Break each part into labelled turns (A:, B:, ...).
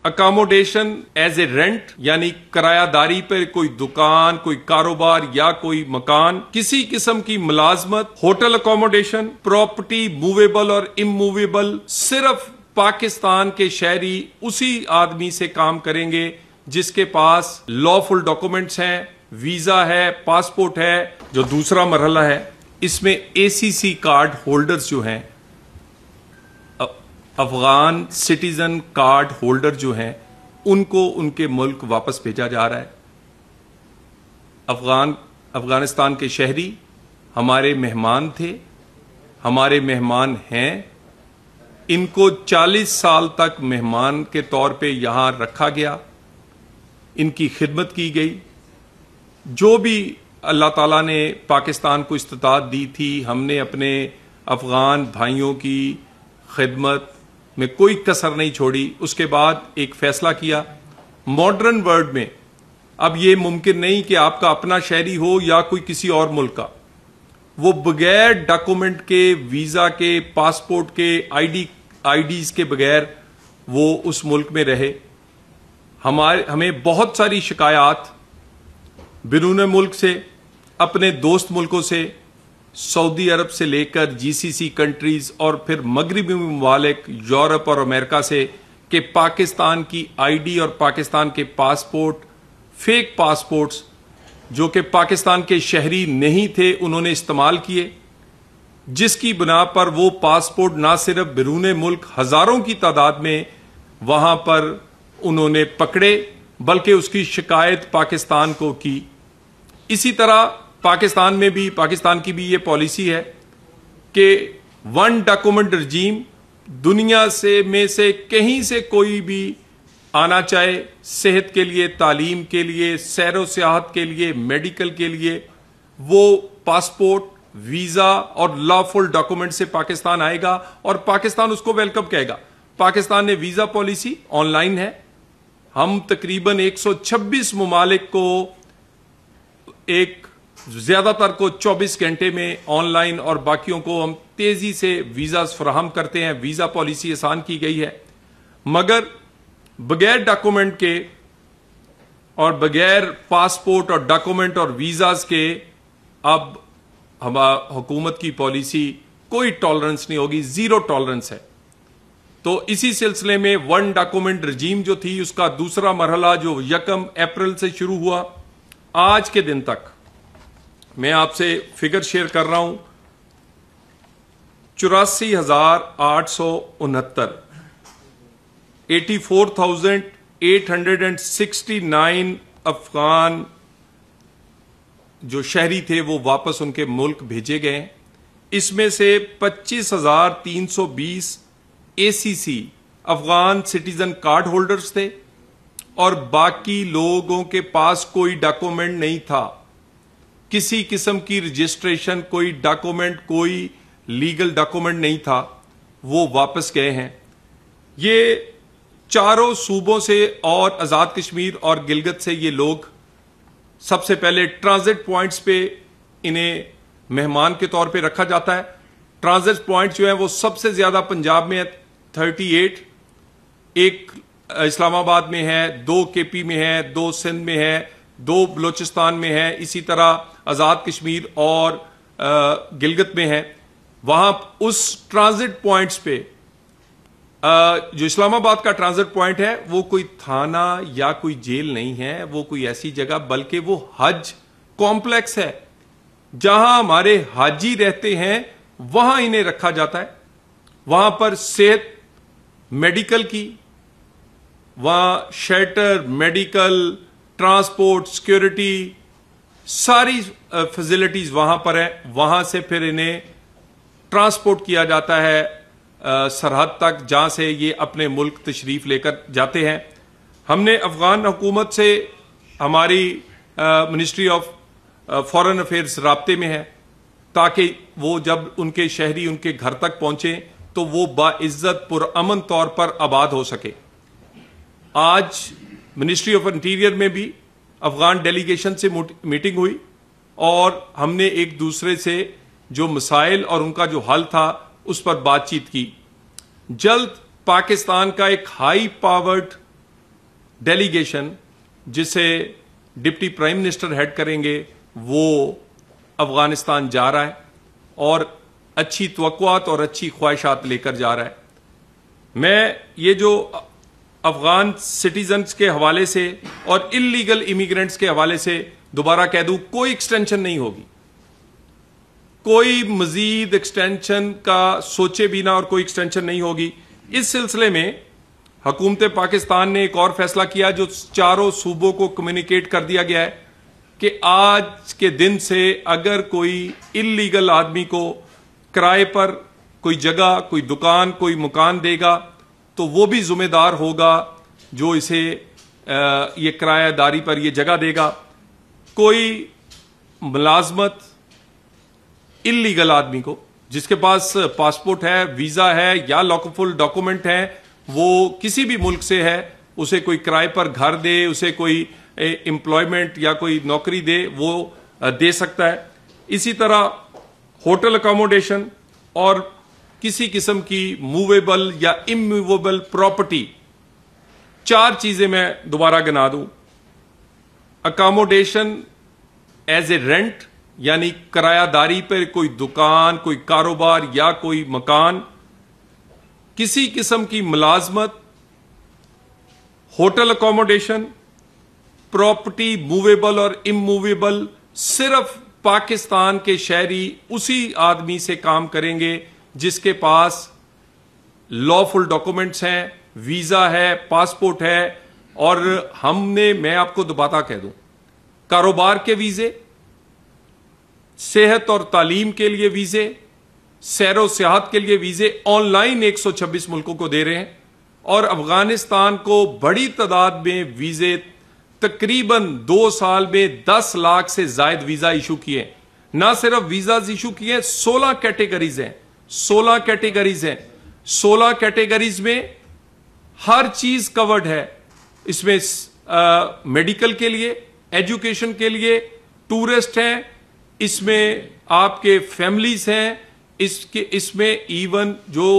A: Accommodation as a rent یعنی کرایہ داری پر کوئی دکان، کوئی کاروبار یا کوئی مکان، کسی قسم کی ملازمت، ہوٹل اکاموڈیشن، پراپرٹی موویبل اور اموویبل صرف پاکستان کے شہری اسی آدمی سے کام کریں گے جس کے پاس لافل ڈاکومنٹس ہیں، ویزا ہے، پاسپورٹ ہے۔ جو دوسرا مرحلہ ہے اس میں اے سی سی کارڈ ہولڈرز جو ہیں، افغان سٹیزن کارڈ ہولڈر جو ہیں، ان کو ان کے ملک واپس بھیجا جا رہا ہے۔ افغانستان کے شہری ہمارے مہمان تھے، ہمارے مہمان ہیں، ان کو 40 سال تک مہمان کے طور پہ یہاں رکھا گیا، ان کی خدمت کی گئی۔ جو بھی اللہ تعالیٰ نے پاکستان کو استطاعت دی تھی، ہم نے اپنے افغان بھائیوں کی خدمت میں کوئی کسر نہیں چھوڑی۔ اس کے بعد ایک فیصلہ کیا، ماڈرن ورلڈ میں اب یہ ممکن نہیں کہ آپ کا اپنا شہری ہو یا کوئی کسی اور ملک کا، وہ بغیر ڈاکومنٹ کے، ویزا کے، پاسپورٹ کے، آئی ڈیز کے بغیر وہ اس ملک میں رہے۔ ہمیں بہت ساری شکایات بیرون ملک سے، اپنے دوست ملکوں سے، سعودی عرب سے لے کر جی سی سی کنٹریز اور پھر مغربی ممالک، یورپ اور امریکہ سے، کہ پاکستان کی آئی ڈی اور پاکستان کے پاسپورٹ، فیک پاسپورٹس جو کہ پاکستان کے شہری نہیں تھے، انہوں نے استعمال کیے، جس کی بنا پر وہ پاسپورٹ نہ صرف بیرون ملک ہزاروں کی تعداد میں وہاں پر انہوں نے پکڑے بلکہ اس کی شکایت پاکستان کو کی۔ اسی طرح پاکستان کی بھی یہ پالیسی ہے کہ ون ڈاکومنٹ رجیم، دنیا میں سے کہیں سے کوئی بھی آنا چاہے، صحت کے لیے، تعلیم کے لیے، سیر و سیاحت کے لیے، میڈیکل کے لیے، وہ پاسپورٹ، ویزا اور لافل ڈاکومنٹ سے پاکستان آئے گا اور پاکستان اس کو ویلکم کہے گا۔ پاکستان نے ویزا پالیسی آن لائن ہے، ہم تقریباً 126 ممالک کو زیادہ تر کو 24 گھنٹے میں آن لائن اور باقیوں کو ہم تیزی سے ویزاز فراہم کرتے ہیں۔ ویزا پالیسی آسان کی گئی ہے، مگر بغیر ڈاکومنٹ کے اور بغیر پاسپورٹ اور ڈاکومنٹ اور ویزاز کے اب حکومت کی پالیسی کوئی ٹالرنس نہیں ہوگی، زیرو ٹالرنس ہے۔ تو اسی سلسلے میں ون ڈاکومنٹ رجیم جو تھی، اس کا دوسرا مرحلہ جو 1 اپریل سے شروع ہوا، آج کے دن تک میں آپ سے فگر شیئر کر رہا ہوں، 84,869 84,869 افغان جو شہری تھے وہ واپس ان کے ملک بھیجے گئے ہیں۔ اس میں سے 25,320 اے سی سی افغان سٹیزن کارڈ ہولڈرز تھے اور باقی لوگوں کے پاس کوئی ڈاکومنٹ نہیں تھا، کسی قسم کی رجسٹریشن، کوئی ڈاکومنٹ، کوئی لیگل ڈاکومنٹ نہیں تھا، وہ واپس گئے ہیں۔ یہ چاروں صوبوں سے اور آزاد کشمیر اور گلگت سے یہ لوگ سب سے پہلے ٹرانزٹ پوائنٹس پہ انہیں مہمان کے طور پہ رکھا جاتا ہے۔ ٹرانزٹ پوائنٹ جو ہیں وہ سب سے زیادہ پنجاب میں 38، ایک اسلام آباد میں ہے، 2 کے پی میں ہے، 2 سندھ میں ہے، 2 بلوچستان میں ہے، اسی طرح آزاد کشمیر اور گلگت میں ہے۔ وہاں اس ٹرانزٹ پوائنٹس پہ جو اسلام آباد کا ٹرانزٹ پوائنٹ ہے وہ کوئی تھانہ یا کوئی جیل نہیں ہے، وہ کوئی ایسی جگہ، بلکہ وہ حج کمپلیکس ہے جہاں ہمارے حاجی رہتے ہیں، وہاں انہیں رکھا جاتا ہے۔ وہاں پر صحت، میڈیکل کی، وہاں شیلٹر، میڈیکل، ٹرانسپورٹ، سیکیورٹی، ساری فیسلٹیز وہاں پر ہیں۔ وہاں سے پھر انہیں ٹرانسپورٹ کیا جاتا ہے سرحد تک، جہاں سے یہ اپنے ملک تشریف لے کر جاتے ہیں۔ ہم نے افغان حکومت سے، ہماری منسٹری آف فارن افیئرز رابطے میں ہے تاکہ وہ جب ان کے شہری ان کے گھر تک پہنچیں تو وہ باعزت پرامن طور پر آباد ہو سکے۔ آج منسٹری آف انٹیریئر میں بھی افغان ڈیلیگیشن سے میٹنگ ہوئی اور ہم نے ایک دوسرے سے جو مسائل اور ان کا جو حل تھا اس پر بات چیت کی۔ جلد پاکستان کا ایک ہائی پاورڈ ڈیلیگیشن جسے ڈپٹی پرائم منسٹر ہیڈ کریں گے وہ افغانستان جا رہا ہے اور اچھی توقعات اور اچھی خواہشات لے کر جا رہا ہے. میں یہ جو افغان سٹیزنز کے حوالے سے اور انلیگل امیگرنٹس کے حوالے سے دوبارہ کہہ دوں, کوئی ایکسٹینشن نہیں ہوگی, کوئی مزید ایکسٹینشن کا سوچے بھی نہ اور کوئی ایکسٹینشن نہیں ہوگی. اس سلسلے میں حکومت پاکستان نے ایک اور فیصلہ کیا جو چاروں صوبوں کو کمیونیکیٹ کر دیا گیا ہے کہ آج کے دن سے اگر کوئی انلیگل آدمی کو کرائے پر کوئی جگہ, کوئی دکان, کوئی مکان دے گا تو وہ بھی ذمہ دار ہوگا جو اسے یہ کرایہ داری پر یہ جگہ دے گا. کوئی ملازمت انلیگل آدمی کو جس کے پاس پاسپورٹ ہے, ویزا ہے یا لاکفل ڈاکومنٹ ہے, وہ کسی بھی ملک سے ہے, اسے کوئی کرائے پر گھر دے, اسے کوئی امپلائمنٹ یا کوئی نوکری دے, وہ دے سکتا ہے. اسی طرح ہوٹل اکاموڈیشن اور کسی قسم کی موویبل یا اموویبل پراپرٹی, 4 چیزیں میں دوبارہ گنا دوں. اکاموڈیشن ایز اے رینٹ یعنی کرایہ داری پر کوئی دکان, کوئی کاروبار یا کوئی مکان, کسی قسم کی ملازمت, ہوٹل اکاموڈیشن, پراپرٹی موویبل اور اموویبل صرف پاکستان کے شہری اسی آدمی سے کام کریں گے جس کے پاس لافل ڈاکومنٹس ہیں, ویزا ہے, پاسپورٹ ہے. اور میں آپ کو دوبارہ کہہ دوں, کاروبار کے ویزے, صحت اور تعلیم کے لیے ویزے, سیر و سیاحت کے لیے ویزے آن لائن 126 ملکوں کو دے رہے ہیں. اور افغانستان کو بڑی تعداد میں ویزے, تقریباً 2 سال میں 10 لاکھ سے زائد ویزا ایشو کیے. نہ صرف ویزاز ایشو کیے, 16 کیٹیگریز ہیں, 16 کیٹیگریز ہیں. 16 کیٹیگریز میں ہر چیز کورڈ ہے. اس میں میڈیکل کے لیے, ایجوکیشن کے لیے, ٹورسٹ ہیں, اس میں آپ کے فیملیز ہیں, اس میں ایون جو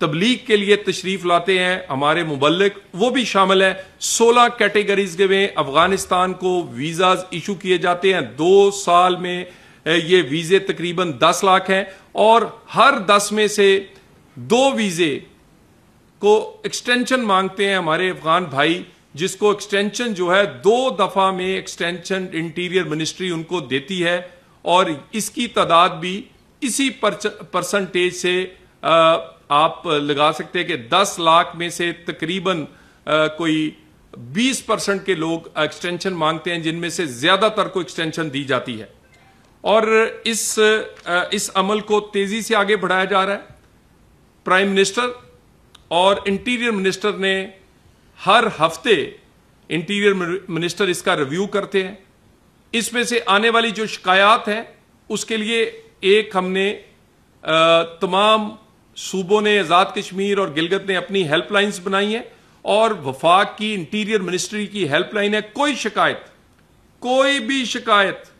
A: تبلیغ کے لیے تشریف لاتے ہیں ہمارے مبلغ وہ بھی شامل ہے. 16 کیٹیگریز میں افغانستان کو ویزاز ایشو کیے جاتے ہیں. 2 سال میں یہ ویزے تقریباً 10 لاکھ ہیں اور ہر 10 میں سے 2 ویزے کو ایکسٹینشن مانگتے ہیں ہمارے افغان بھائی, جس کو ایکسٹینشن جو ہے 2 دفعہ میں ایکسٹینشن انٹیریئر منسٹری ان کو دیتی ہے. اور اس کی تعداد بھی اسی پرسنٹیج سے آپ لگا سکتے ہیں کہ 10 لاکھ میں سے تقریباً کوئی 20% کے لوگ ایکسٹینشن مانگتے ہیں, جن میں سے زیادہ تر کو ایکسٹینشن دی جاتی ہے. اور اس عمل کو تیزی سے آگے بڑھایا جا رہا ہے. پرائم منسٹر اور انٹیریئر منسٹر نے ہر ہفتے انٹیریئر منسٹر اس کا ریویو کرتے ہیں. اس میں سے آنے والی جو شکایات ہیں اس کے لیے ایک ہم نے تمام صوبوں نے, آزاد کشمیر اور گلگت نے اپنی ہیلپ لائنز بنائی ہیں اور وفاق کی انٹیریئر منسٹری کی ہیلپ لائن ہے. کوئی بھی شکایت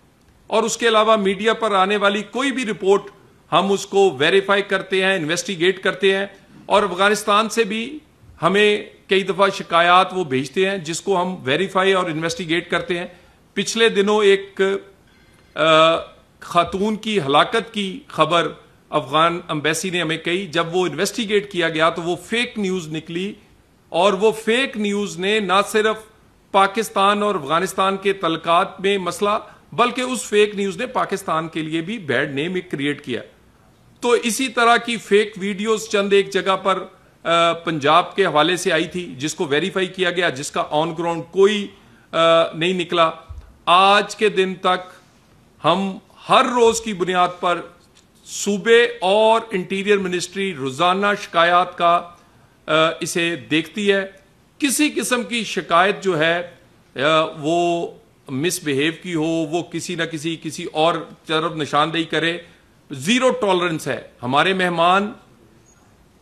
A: اور اس کے علاوہ میڈیا پر آنے والی کوئی بھی رپورٹ ہم اس کو ویریفائی کرتے ہیں, انویسٹیگیٹ کرتے ہیں. اور افغانستان سے بھی ہمیں کئی دفعہ شکایات وہ بھیجتے ہیں جس کو ہم ویریفائی اور انویسٹیگیٹ کرتے ہیں. پچھلے دنوں ایک خاتون کی ہلاکت کی خبر افغان امبیسی نے ہمیں کہی. جب وہ انویسٹیگیٹ کیا گیا تو وہ فیک نیوز نکلی, اور وہ فیک نیوز نے نہ صرف پاکستان اور افغانستان کے تعلقات میں مسئلہ, بلکہ اس فیک نیوز نے پاکستان کے لیے بھی بیڈ نیم کریٹ کیا. تو اسی طرح کی فیک ویڈیوز چند ایک جگہ پر پنجاب کے حوالے سے آئی تھی جس کو ویریفائی کیا گیا, جس کا آن گراؤنڈ کوئی نہیں نکلا. آج کے دن تک ہم ہر روز کی بنیاد پر صوبے اور انٹیریئر منسٹری روزانہ شکایات کا اسے دیکھتی ہے. کسی قسم کی شکایت جو ہے وہ مس بہیو کی ہو, وہ کسی نہ کسی اور طرف نشاندہی کرے, 0 ٹالرنس ہے. ہمارے مہمان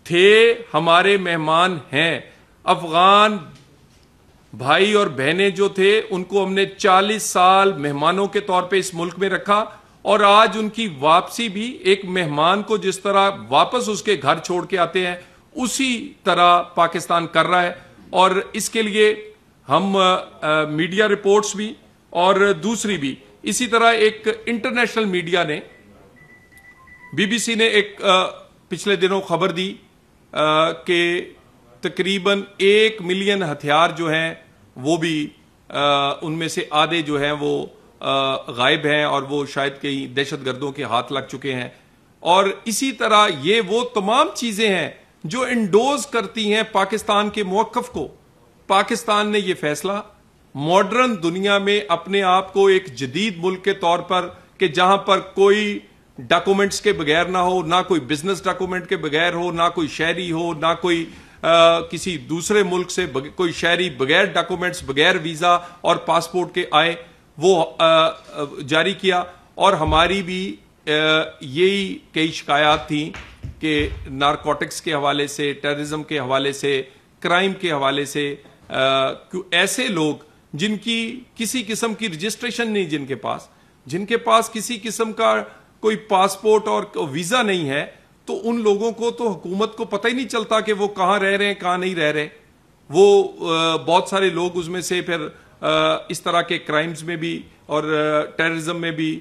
A: تھے, ہمارے مہمان ہیں. افغان بھائی اور بہنیں جو تھے ان کو ہم نے 40 سال مہمانوں کے طور پہ اس ملک میں رکھا, اور آج ان کی واپسی بھی ایک مہمان کو جس طرح واپس اس کے گھر چھوڑ کے آتے ہیں اسی طرح پاکستان کر رہا ہے. اور اس کے لیے ہم میڈیا رپورٹس بھی اور دوسری بھی اسی طرح ایک انٹرنیشنل میڈیا نے بی بی سی نے ایک پچھلے دنوں خبر دی کہ تقریباً 1 ملین ہتھیار جو ہیں وہ بھی ان میں سے آدھے جو ہیں وہ غائب ہیں اور وہ شاید کئی دہشت گردوں کے ہاتھ لگ چکے ہیں. اور اسی طرح یہ وہ تمام چیزیں ہیں جو انڈوز کرتی ہیں پاکستان کے موقف کو. پاکستان نے یہ فیصلہ ماڈرن دنیا میں اپنے آپ کو ایک جدید ملک کے طور پر کہ جہاں پر کوئی ڈاکومنٹس کے بغیر نہ ہو, نہ کوئی بزنس ڈاکومنٹ کے بغیر ہو, نہ کوئی شہری ہو, نہ کوئی کسی دوسرے ملک سے کوئی شہری بغیر ڈاکومنٹس بغیر ویزا اور پاسپورٹ کے آئے, وہ جاری کیا. اور ہماری بھی یہی کئی شکایات تھیں کہ نارکوٹکس کے حوالے سے, ٹیررزم کے حوالے سے, کرائم کے حوالے سے ایسے لوگ جن کی کسی قسم کی رجسٹریشن نہیں, جن کے پاس کسی قسم کا کوئی پاسپورٹ اور ویزا نہیں ہے, تو ان لوگوں کو تو حکومت کو پتہ ہی نہیں چلتا کہ وہ کہاں رہ رہے ہیں کہاں نہیں رہ رہے. وہ بہت سارے لوگ اس میں سے پھر اس طرح کے کرائمز میں بھی اور ٹیررزم میں بھی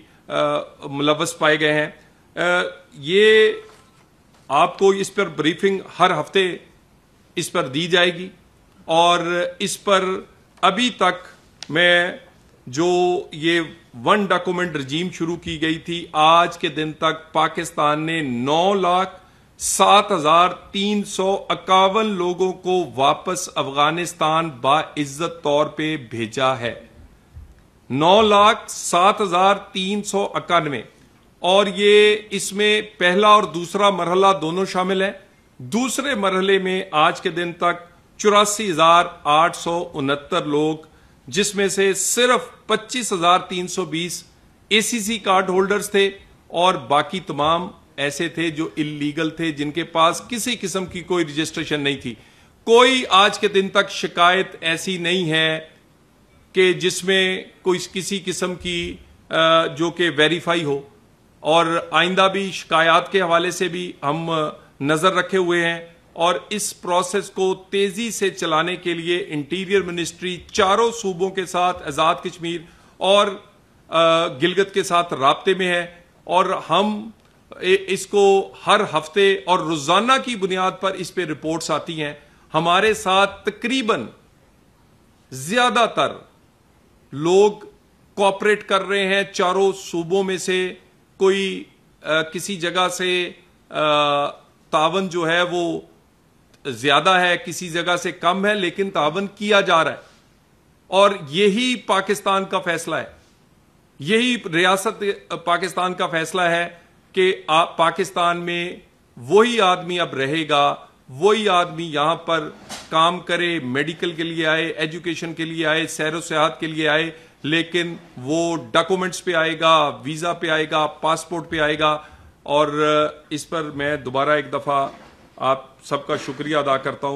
A: ملوث پائے گئے ہیں. یہ آپ کو اس پر بریفنگ ہر ہفتے اس پر دی جائے گی, اور اس پر ابھی تک میں جو یہ 1 ڈاکومنٹ رجیم شروع کی گئی تھی, آج کے دن تک پاکستان نے 9,07,351 لوگوں کو واپس افغانستان باعزت طور پہ بھیجا ہے. 9,07,391, اور یہ اس میں پہلا اور دوسرا مرحلہ دونوں شامل ہیں. دوسرے مرحلے میں آج کے دن تک 84,869 لوگ, جس میں سے صرف 25,320 اے سی سی کارڈ ہولڈرز تھے, اور باقی تمام ایسے تھے جو اللیگل تھے, جن کے پاس کسی قسم کی کوئی رجسٹریشن نہیں تھی. کوئی آج کے دن تک شکایت ایسی نہیں ہے کہ جس میں کوئی کسی قسم کی جو کہ ویریفائی ہو, اور آئندہ بھی شکایات کے حوالے سے بھی ہم نظر رکھے ہوئے ہیں. اور اس پروسیس کو تیزی سے چلانے کے لیے انٹیریئر منسٹری چاروں صوبوں کے ساتھ, آزاد کشمیر اور گلگت کے ساتھ رابطے میں ہے, اور ہم اس کو ہر ہفتے اور روزانہ کی بنیاد پر اس پہ رپورٹس آتی ہیں. ہمارے ساتھ تقریباً زیادہ تر لوگ کوآپریٹ کر رہے ہیں چاروں صوبوں میں سے. کوئی کسی جگہ سے تعاون جو ہے وہ زیادہ ہے, کسی جگہ سے کم ہے, لیکن تعاون کیا جا رہا ہے. اور یہی پاکستان کا فیصلہ ہے, یہی ریاست پاکستان کا فیصلہ ہے کہ پاکستان میں وہی آدمی اب رہے گا, وہی آدمی یہاں پر کام کرے, میڈیکل کے لیے آئے, ایجوکیشن کے لیے آئے, سیر و سیاحت کے لیے آئے, لیکن وہ ڈاکومنٹس پہ آئے گا, ویزا پہ آئے گا, پاسپورٹ پہ آئے گا. اور اس پر میں دوبارہ ایک دفعہ آپ سب کا شکریہ ادا کرتا ہوں.